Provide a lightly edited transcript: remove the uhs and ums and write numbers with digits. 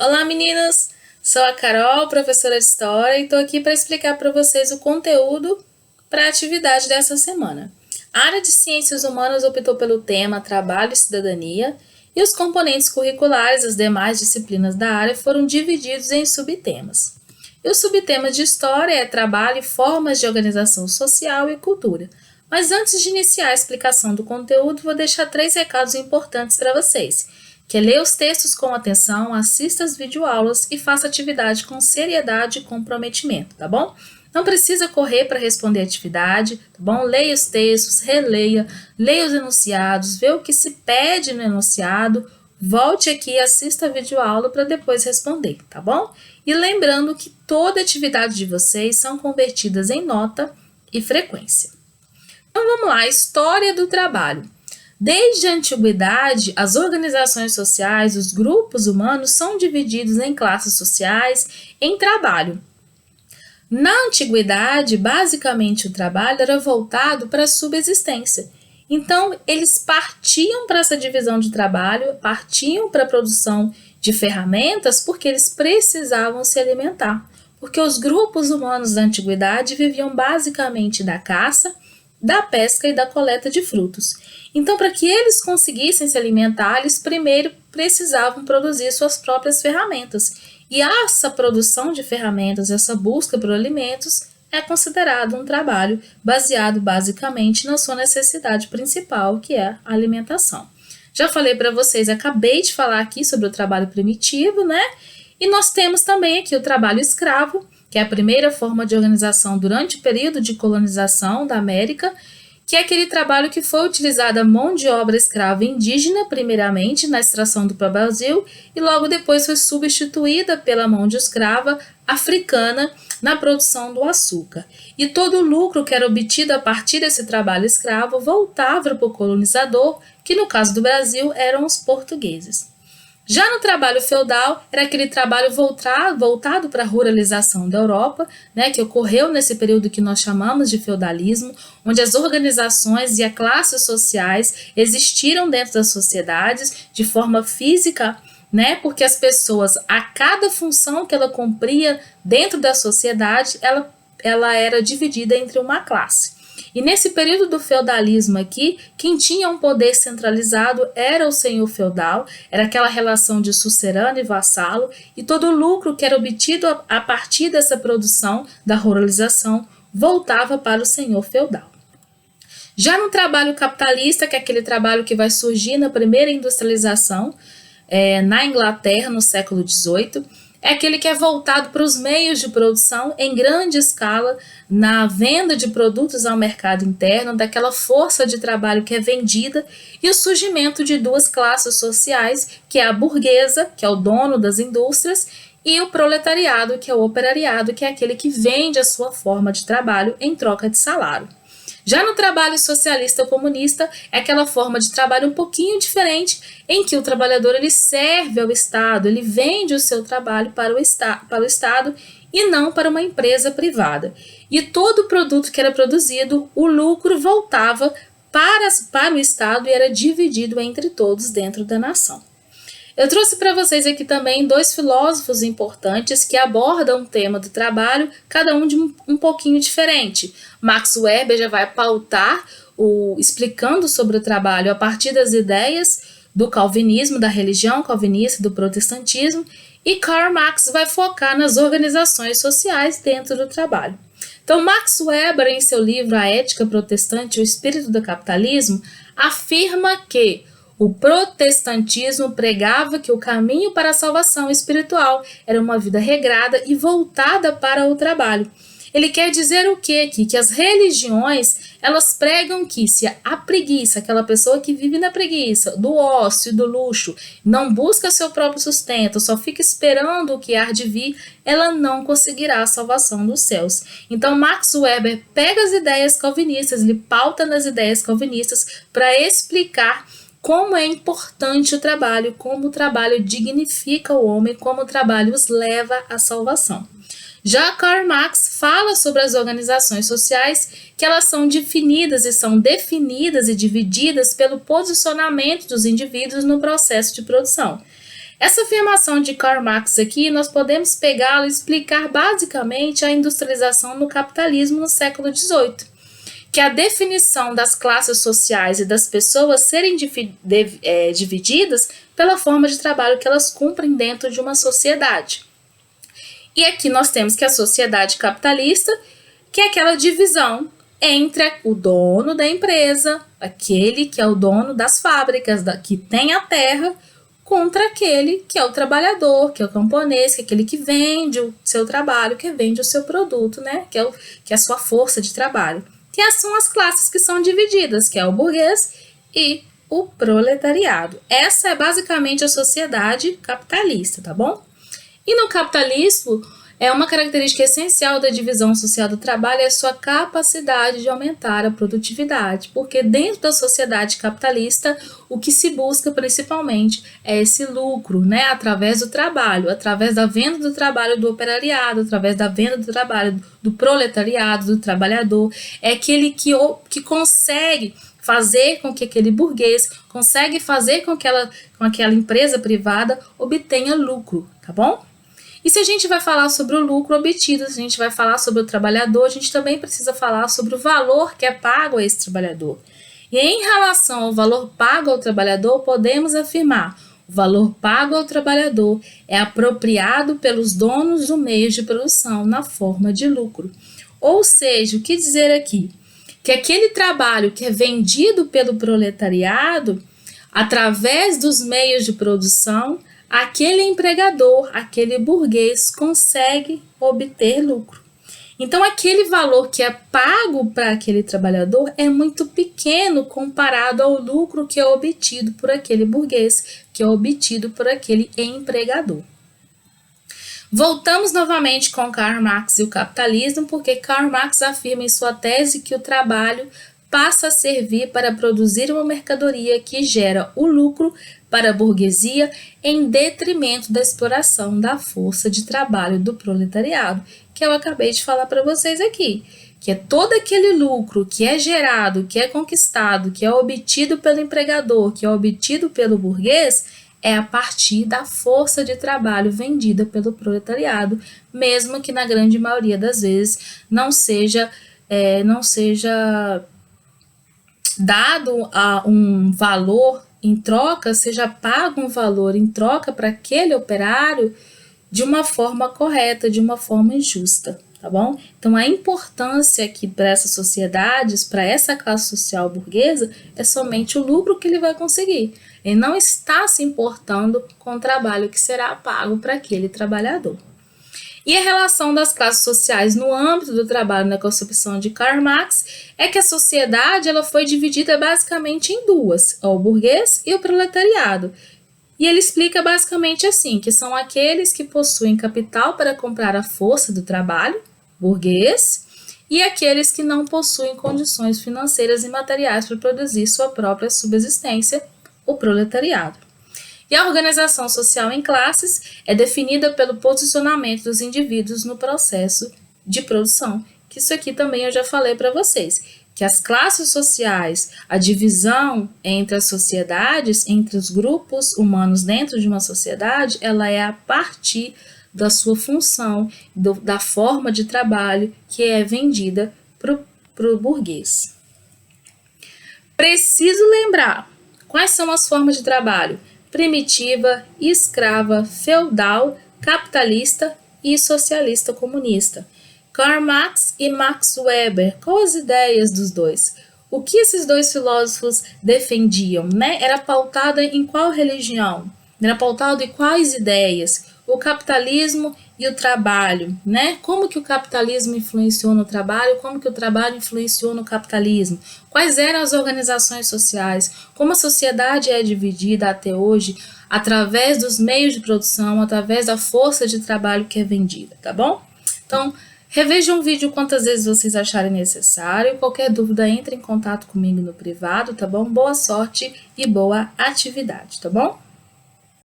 Olá meninas, sou a Carol, professora de História e estou aqui para explicar para vocês o conteúdo para a atividade dessa semana. A área de Ciências Humanas optou pelo tema Trabalho e Cidadania e os componentes curriculares, as demais disciplinas da área, foram divididos em subtemas. E o subtema de História é Trabalho e Formas de Organização Social e Cultura. Mas antes de iniciar a explicação do conteúdo, vou deixar 3 recados importantes para vocês. Que é ler os textos com atenção, assista às videoaulas e faça atividade com seriedade e comprometimento, tá bom? Não precisa correr para responder a atividade, tá bom? Leia os textos, releia, leia os enunciados, vê o que se pede no enunciado, volte aqui e assista a videoaula para depois responder, tá bom? E lembrando que toda atividade de vocês são convertidas em nota e frequência. Então vamos lá, História do Trabalho. Desde a antiguidade, as organizações sociais, os grupos humanos são divididos em classes sociais em trabalho. Na antiguidade, basicamente o trabalho era voltado para a subsistência. Então, eles partiam para essa divisão de trabalho, partiam para a produção de ferramentas porque eles precisavam se alimentar. Porque os grupos humanos da antiguidade viviam basicamente da caça, da pesca e da coleta de frutos. Então, para que eles conseguissem se alimentar, eles primeiro precisavam produzir suas próprias ferramentas. E essa produção de ferramentas, essa busca por alimentos, é considerado um trabalho baseado basicamente na sua necessidade principal, que é a alimentação. Já falei para vocês, acabei de falar aqui sobre o trabalho primitivo, né? E nós temos também aqui o trabalho escravo, que é a primeira forma de organização durante o período de colonização da América, que é aquele trabalho que foi utilizada a mão de obra escrava indígena, primeiramente na extração do pau-brasil, e logo depois foi substituída pela mão de escrava africana na produção do açúcar. E todo o lucro que era obtido a partir desse trabalho escravo voltava para o colonizador, que no caso do Brasil eram os portugueses. Já no trabalho feudal, era aquele trabalho voltado para a ruralização da Europa, né, que ocorreu nesse período que nós chamamos de feudalismo, onde as organizações e as classes sociais existiram dentro das sociedades de forma física, né, porque as pessoas, a cada função que ela cumpria dentro da sociedade, ela era dividida entre uma classe. E nesse período do feudalismo aqui, quem tinha um poder centralizado era o senhor feudal, era aquela relação de sucerano e vassalo, e todo o lucro que era obtido a partir dessa produção da ruralização voltava para o senhor feudal. Já no trabalho capitalista, que é aquele trabalho que vai surgir na primeira industrialização, na Inglaterra, no século XVIII, é aquele que é voltado para os meios de produção em grande escala, na venda de produtos ao mercado interno, daquela força de trabalho que é vendida, e o surgimento de 2 classes sociais, que é a burguesa, que é o dono das indústrias, e o proletariado, que é o operariado, que é aquele que vende a sua forma de trabalho em troca de salário. Já no trabalho socialista comunista, é aquela forma de trabalho um pouquinho diferente, em que o trabalhador ele serve ao Estado, ele vende o seu trabalho para o Estado e não para uma empresa privada. E todo o produto que era produzido, o lucro voltava para o Estado e era dividido entre todos dentro da nação. Eu trouxe para vocês aqui também 2 filósofos importantes que abordam o tema do trabalho, cada um de um pouquinho diferente. Max Weber já vai pautar explicando sobre o trabalho a partir das ideias do calvinismo, da religião calvinista, do protestantismo, e Karl Marx vai focar nas organizações sociais dentro do trabalho. Então, Max Weber, em seu livro A Ética Protestante e o Espírito do Capitalismo, afirma que o protestantismo pregava que o caminho para a salvação espiritual era uma vida regrada e voltada para o trabalho. Ele quer dizer o quê aqui? Que as religiões, elas pregam que se a preguiça, aquela pessoa que vive na preguiça, do ócio, do luxo, não busca seu próprio sustento, só fica esperando o que há de vir, ela não conseguirá a salvação dos céus. Então, Max Weber pega as ideias calvinistas, ele pauta nas ideias calvinistas para explicar como é importante o trabalho, como o trabalho dignifica o homem, como o trabalho os leva à salvação. Já Karl Marx fala sobre as organizações sociais, que elas são definidas e divididas pelo posicionamento dos indivíduos no processo de produção. Essa afirmação de Karl Marx aqui, nós podemos pegá-la e explicar basicamente a industrialização no capitalismo no século XVIII, que a definição das classes sociais e das pessoas serem divididas pela forma de trabalho que elas cumprem dentro de uma sociedade. E aqui nós temos que a sociedade capitalista, que é aquela divisão entre o dono da empresa, aquele que é o dono das fábricas, que tem a terra, contra aquele que é o trabalhador, que é o camponês, que é aquele que vende o seu trabalho, que vende o seu produto, né? Que é a sua força de trabalho. Que são as classes que são divididas, que é o burguês e o proletariado. Essa é basicamente a sociedade capitalista, tá bom? E no capitalismo, uma característica essencial da divisão social do trabalho é a sua capacidade de aumentar a produtividade, porque dentro da sociedade capitalista, o que se busca principalmente é esse lucro, né, através do trabalho, através da venda do trabalho do operariado, através da venda do trabalho do proletariado, do trabalhador, é aquele que consegue fazer com que aquele burguês, consegue fazer com que aquela empresa privada obtenha lucro, tá bom? E se a gente vai falar sobre o lucro obtido, se a gente vai falar sobre o trabalhador, a gente também precisa falar sobre o valor que é pago a esse trabalhador. E em relação ao valor pago ao trabalhador, podemos afirmar: o valor pago ao trabalhador é apropriado pelos donos do meio de produção na forma de lucro. Ou seja, o que dizer aqui? Que aquele trabalho que é vendido pelo proletariado, através dos meios de produção, aquele empregador, aquele burguês consegue obter lucro. Então, aquele valor que é pago para aquele trabalhador é muito pequeno comparado ao lucro que é obtido por aquele burguês, que é obtido por aquele empregador. Voltamos novamente com Karl Marx e o capitalismo, porque Karl Marx afirma em sua tese que o trabalho passa a servir para produzir uma mercadoria que gera o lucro para a burguesia em detrimento da exploração da força de trabalho do proletariado, que eu acabei de falar para vocês aqui, que é todo aquele lucro que é gerado, que é conquistado, que é obtido pelo empregador, que é obtido pelo burguês, é a partir da força de trabalho vendida pelo proletariado, mesmo que na grande maioria das vezes não seja dado a um valor em troca, seja pago um valor em troca para aquele operário de uma forma correta, de uma forma justa, tá bom? Então, a importância aqui para essas sociedades, para essa classe social burguesa, é somente o lucro que ele vai conseguir. Ele não está se importando com o trabalho que será pago para aquele trabalhador. E a relação das classes sociais no âmbito do trabalho na concepção de Karl Marx é que a sociedade ela foi dividida basicamente em duas, o burguês e o proletariado. E ele explica basicamente assim, que são aqueles que possuem capital para comprar a força do trabalho, burguês, e aqueles que não possuem condições financeiras e materiais para produzir sua própria subsistência, o proletariado. E a organização social em classes é definida pelo posicionamento dos indivíduos no processo de produção, que isso aqui também eu já falei para vocês, que as classes sociais, a divisão entre as sociedades, entre os grupos humanos dentro de uma sociedade, ela é a partir da sua função, da forma de trabalho que é vendida para o burguês. Preciso lembrar quais são as formas de trabalho: primitiva, escrava, feudal, capitalista e socialista comunista. Karl Marx e Max Weber, quais as ideias dos dois? O que esses dois filósofos defendiam, né? Era pautado em qual religião? Era pautado em quais ideias? O capitalismo e o trabalho, né? Como que o capitalismo influenciou no trabalho? Como que o trabalho influenciou no capitalismo? Quais eram as organizações sociais? Como a sociedade é dividida até hoje através dos meios de produção, através da força de trabalho que é vendida, tá bom? Então, revejam o vídeo quantas vezes vocês acharem necessário. Qualquer dúvida, entre em contato comigo no privado, tá bom? Boa sorte e boa atividade, tá bom?